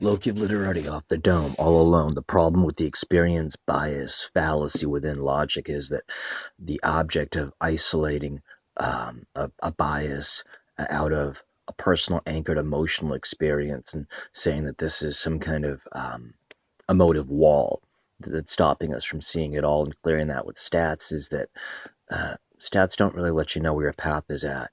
Loki literally off the dome, all alone. The problem with the experience bias fallacy within logic is that the object of isolating a bias out of a personal anchored emotional experience and saying that this is some kind of emotive wall that's stopping us from seeing it all and clearing that with stats is that stats don't really let you know where your path is at.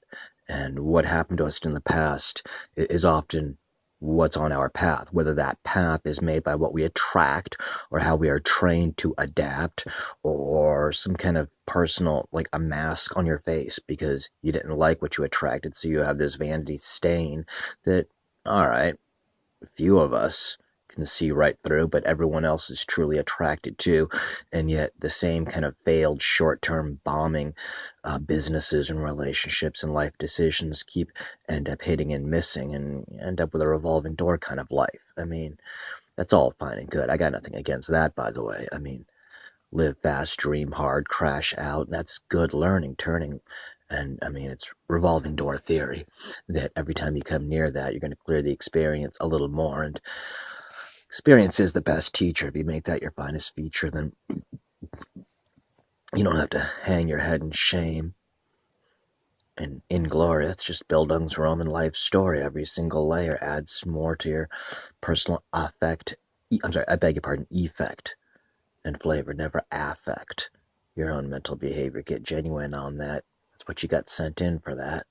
And what happened to us in the past is often what's on our path, whether that path is made by what we attract or how we are trained to adapt or some kind of personal, like a mask on your face because you didn't like what you attracted. So you have this vanity stain that, all right, few of us can see right through, but everyone else is truly attracted to. And yet, the same kind of failed short term bombing businesses and relationships and life decisions end up hitting and missing and end up with a revolving door kind of life. I mean, that's all fine and good. I got nothing against that, by the way. I mean, live fast, dream hard, crash out. That's good learning, turning. And I mean, it's revolving door theory that every time you come near that, you're going to clear the experience a little more. And experience is the best teacher. If you make that your finest feature, then you don't have to hang your head in shame and in glory. That's just Bildungsroman life story. Every single layer adds more to your personal affect. I'm sorry, I beg your pardon, effect and flavor, never affect your own mental behavior. Get genuine on that. That's what you got sent in for that.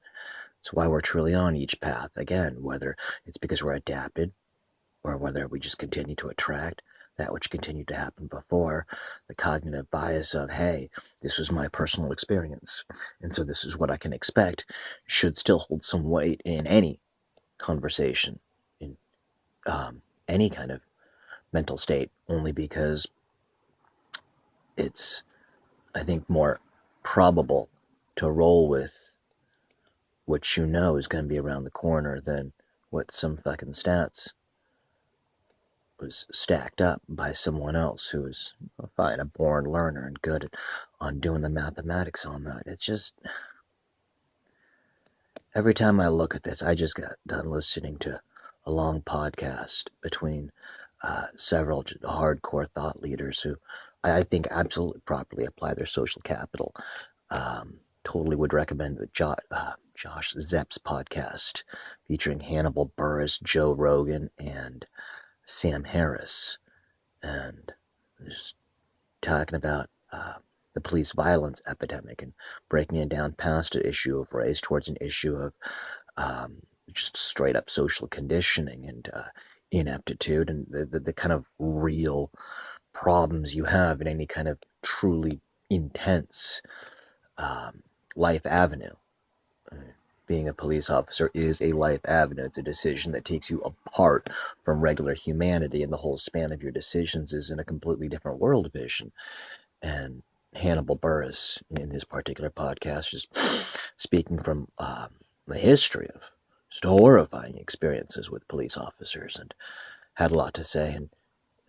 That's why we're truly on each path. Again, whether it's because we're adapted or whether we just continue to attract that which continued to happen before, the cognitive bias of, hey, this was my personal experience, and so this is what I can expect, should still hold some weight in any conversation, in any kind of mental state, only because it's, I think, more probable to roll with what you know is going to be around the corner than what some fucking stats was stacked up by someone else who was fine, a born learner and good on doing the mathematics on that. It's just every time I look at this, I just got done listening to a long podcast between several hardcore thought leaders who I think absolutely properly apply their social capital. Totally would recommend the Josh Zepp's podcast featuring Hannibal Buress, Joe Rogan, and Sam Harris, and just talking about the police violence epidemic and breaking it down past an issue of race towards an issue of just straight up social conditioning and ineptitude and the kind of real problems you have in any kind of truly intense life avenue. Being a police officer is a life avenue. It's a decision that takes you apart from regular humanity, and the whole span of your decisions is in a completely different world vision. And Hannibal Buress, in his particular podcast, just speaking from the history of just horrifying experiences with police officers, and had a lot to say. And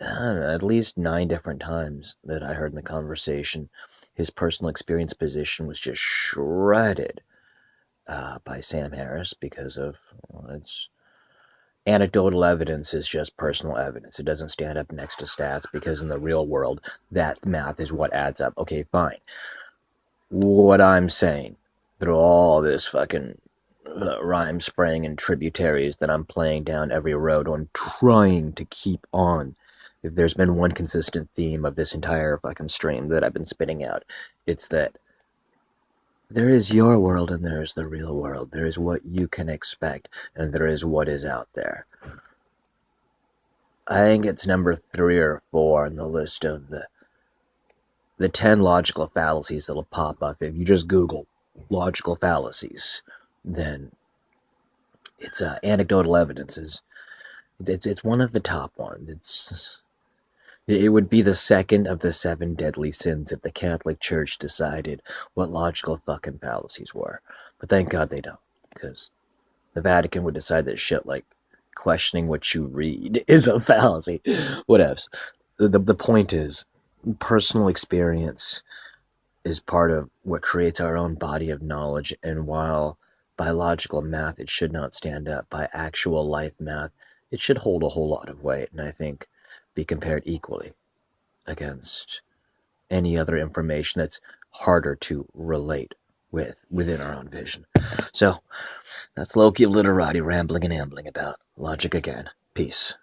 I don't know, at least 9 different times that I heard in the conversation, his personal experience position was just shredded by Sam Harris because of, well, it's anecdotal evidence is just personal evidence. It doesn't stand up next to stats because in the real world, that math is what adds up. Okay, fine. What I'm saying through all this fucking rhyme spraying and tributaries that I'm playing down every road, I'm trying to keep on. If there's been one consistent theme of this entire fucking stream that I've been spitting out, it's that there is your world and there is the real world. There is what you can expect and there is what is out there. I think it's number 3 or 4 on the list of the 10 logical fallacies that'll pop up. If you just Google logical fallacies, then it's anecdotal evidence. It's one of the top ones. It would be the second of the 7 deadly sins if the Catholic Church decided what logical fucking fallacies were. But thank God they don't, because the Vatican would decide that shit like questioning what you read is a fallacy. Whatevs. The point is, personal experience is part of what creates our own body of knowledge, and while biological math, it should not stand up by actual life math, it should hold a whole lot of weight, and I think be compared equally against any other information that's harder to relate with within our own vision. So that's Loki of Literati rambling and ambling about logic again. Peace.